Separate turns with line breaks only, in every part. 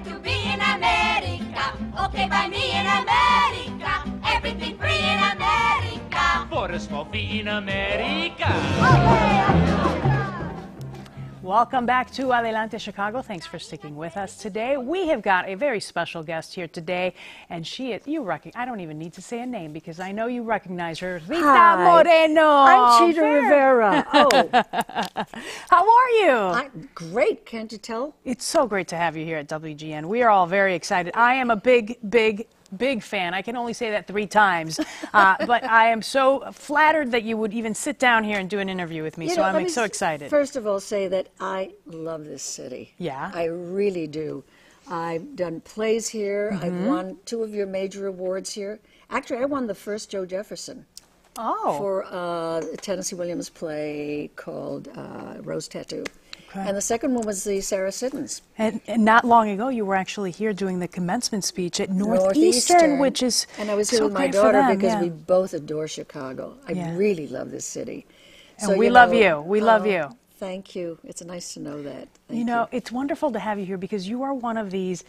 to be in America. Okay, by me in America. Everything free in America.
For a small fee in America.
Welcome back to Adelante Chicago. Thanks for sticking with us today. We have got a very special guest here today, and she is, I don't even need to say a name because I know you recognize her, Rita Moreno.
I'm Chita Rivera. Oh.
How are you?
I'm great, can't you tell?
It's so great to have you here at WGN. We are all very excited. I am a big fan. I can only say that 3 times. But I am so flattered that you would even sit down here and do an interview with me. So I'm so excited.
First of all, say that I love this city.
Yeah.
I really do. I've done plays here.
Mm-hmm.
I've won 2 of your major awards here. Actually, I won the first Joe Jefferson.
Oh.
For a Tennessee Williams play called Rose Tattoo. Okay. And the second one was the Sarah Siddons.
And not long ago, you were actually here doing the commencement speech at Northeastern, which is
and I was here
so
with my
great for
daughter
them,
because we both adore Chicago. I really love this city.
And so, we love you. We love you.
Thank you. It's nice to know that. Thank
you know, it's wonderful to have you here because you are one of these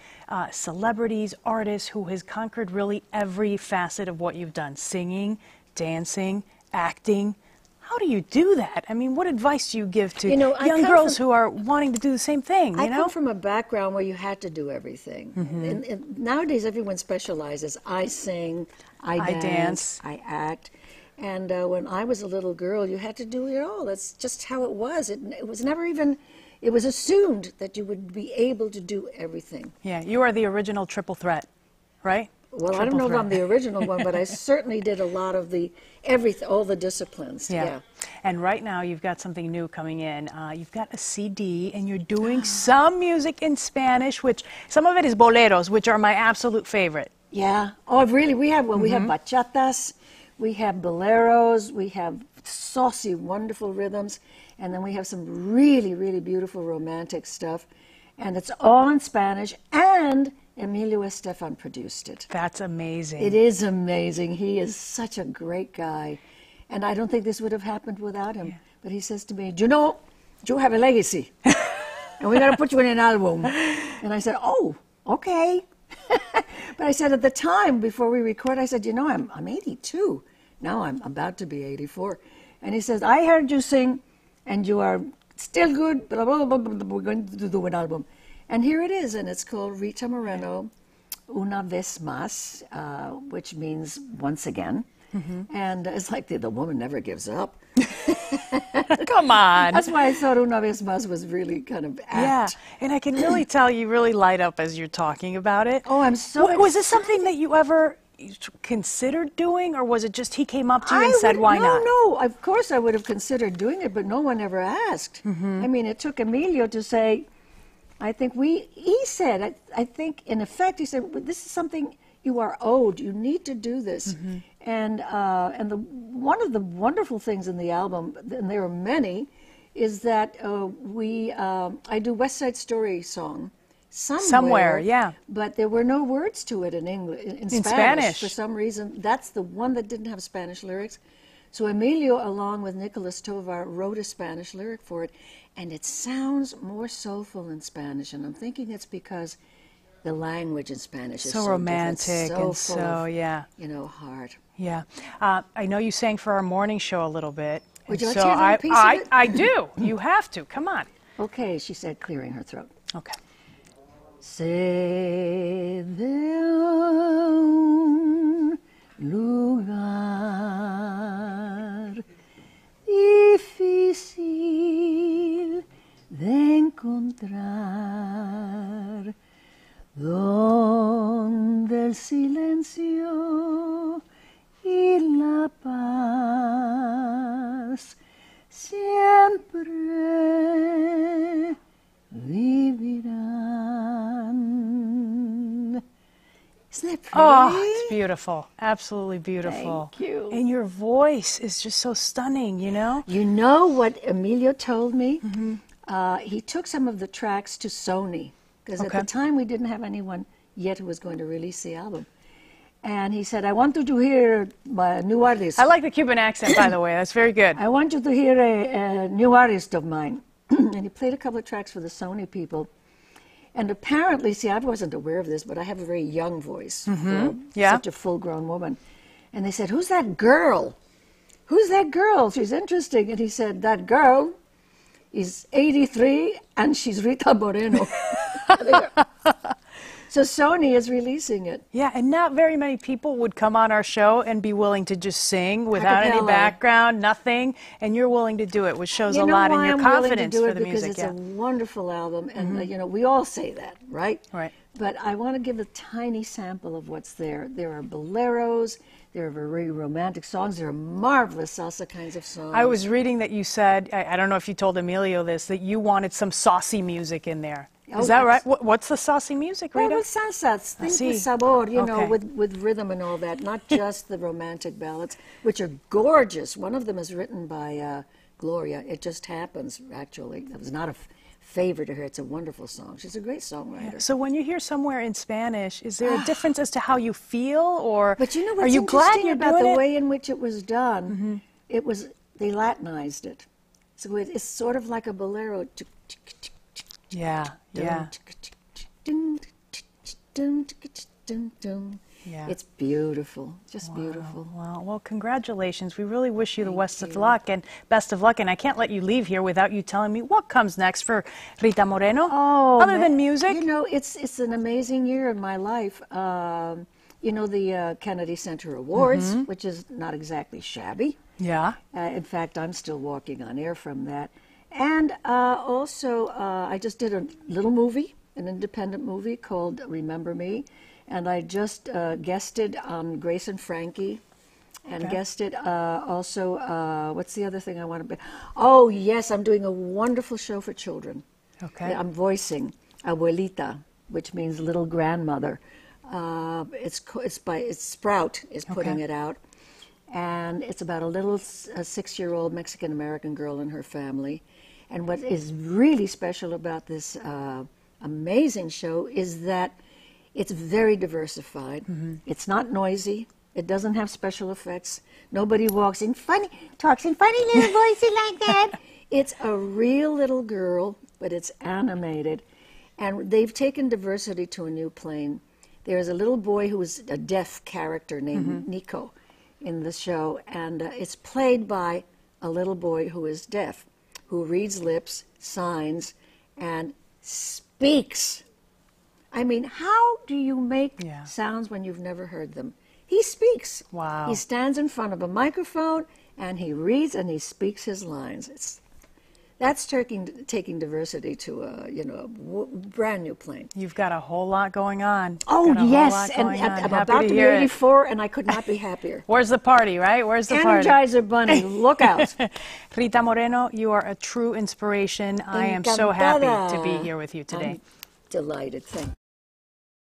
celebrities, artists who has conquered really every facet of what you've done. Singing, dancing, acting. How do you do that? I mean, what advice do you give to young girls who are wanting to do the same thing?
I come from a background where you had to do everything. Mm-hmm. and nowadays, everyone specializes. I sing, I dance, I act. And when I was a little girl, you had to do it all. That's just how it was. It was never even, it was assumed that you would be able to do everything.
Yeah, you are the original triple threat, right?
Well, I don't know if I'm the original one, but I certainly did a lot of all the disciplines. Yeah.
And right now you've got something new coming in. You've got a CD, and you're doing some music in Spanish, which some of it is boleros, which are my absolute favorite.
Yeah. Oh, really? We have we have bachatas, we have boleros, we have saucy, wonderful rhythms, and then we have some really, really beautiful romantic stuff, and it's all in Spanish. And Emilio Estefan produced it.
That's amazing.
It is amazing. He is such a great guy. And I don't think this would have happened without him. Yeah. But he says to me, you know, you have a legacy. And we got to put you in an album. And I said, oh, okay. But I said at the time, before we record, I said, you know, I'm 82. Now I'm about to be 84. And he says, I heard you sing, and you are still good, blah, blah, blah, blah, blah. We're going to do an album. And here it is, and it's called Rita Moreno, Una Vez Mas, which means once again. Mm-hmm. And it's like the woman never gives up.
Come on.
That's why I thought Una Vez Mas was really kind of apt.
Yeah, and I can really tell you really light up as you're talking about it.
Oh, I'm so excited.
Was this something that you ever considered doing, or was it just he came up to you and said, why not?
No, of course I would have considered doing it, but no one ever asked. Mm-hmm. I mean, it took Emilio to say, I think he said, I think in effect, he said, well, this is something you are owed. You need to do this. Mm-hmm. And one of the wonderful things in the album, and there are many, is that I do West Side Story song somewhere,
yeah.
But there were no words to it in English, in Spanish. For some reason, that's the one that didn't have Spanish lyrics. So Emilio, along with Nicholas Tovar, wrote a Spanish lyric for it, and it sounds more soulful in Spanish. And I'm thinking it's because the language in Spanish is so
romantic
and
so yeah,
you know, heart.
Yeah, I know you sang for our morning show a little bit.
Would you like to hear a little piece of it?
I do. You have to. Come on.
Okay, she said, clearing her throat.
Okay.
Sé de un lugar difícil de encontrar, donde el silencio y la paz siempre vivirán. Isn't that pretty?
Oh, it's beautiful. Absolutely beautiful.
Thank you.
And your voice is just so stunning, you know?
You know what Emilio told me? Mm-hmm. He took some of the tracks to Sony, because at the time we didn't have anyone yet who was going to release the album. And he said, I want you to hear my new artist.
I like the Cuban accent, by the way. That's very good.
I want you to hear a new artist of mine. And he played a couple of tracks for the Sony people. And apparently, see, I wasn't aware of this, but I have a very young voice.
Yeah.
Such a full-grown woman. And they said, who's that girl? Who's that girl? She's interesting. And he said, that girl is 83 and she's Rita Moreno. So Sony is releasing it.
Yeah, and not very many people would come on our show and be willing to just sing without any background, nothing, and you're willing to do it, which shows a lot in your confidence for the music.
Because it's a wonderful album, and you know, we all say that, right?
Right.
But I want to give a tiny sample of what's there. There are boleros, there are very romantic songs, there are marvelous salsa kinds of songs.
I was reading that you said, I don't know if you told Emilio this, that you wanted some saucy music in there. Is that right? What's the saucy music, Rita?
Well, salsa, things with sabor, you know, with rhythm and all that, not just the romantic ballads, which are gorgeous. One of them is written by Gloria. It Just Happens, actually. That was not a favor to her. It's a wonderful song. She's a great songwriter.
Yeah. So when you hear somewhere in Spanish, is there a difference as to how you feel, or
but you know what's
are you glad
interesting
you're
about
doing
the way in which it was done? It was, they Latinized it. So it's sort of like a bolero.
Yeah, yeah. Yeah.
It's beautiful, just beautiful.
Wow. Well, congratulations. We really wish you the best of luck, and I can't let you leave here without you telling me what comes next for Rita Moreno.
Oh,
other than music.
You know, it's an amazing year in my life. You know, the Kennedy Center Awards, which is not exactly shabby.
Yeah.
In fact, I'm still walking on air from that. And also, I just did a little movie, an independent movie called Remember Me. And I just guested on Grace and Frankie, and guested also, what's the other thing I want to be? Oh, yes, I'm doing a wonderful show for children.
Okay.
I'm voicing Abuelita, which means little grandmother. It's Sprout is putting it out. And it's about a little 6-year-old Mexican-American girl and her family. And what is really special about this amazing show is that it's very diversified. It's not noisy. It doesn't have special effects. Nobody talks in funny little voices like that. It's a real little girl, but it's animated. And they've taken diversity to a new plane. There's a little boy who is a deaf character named Nico in the show, and it's played by a little boy who is deaf, who reads lips, signs, and speaks. I mean, how do you make sounds when you've never heard them? He speaks.
Wow.
He stands in front of a microphone, and he reads and he speaks his lines. That's taking diversity to a brand new plane.
You've got a whole lot going on.
Oh, yes, and I'm about to be 84, and I could not be happier.
Where's the party, right? Where's the party?
Energizer Bunny, look out.
Rita Moreno, you are a true inspiration. I am so happy to be here with you today.
I'm delighted. Thank you.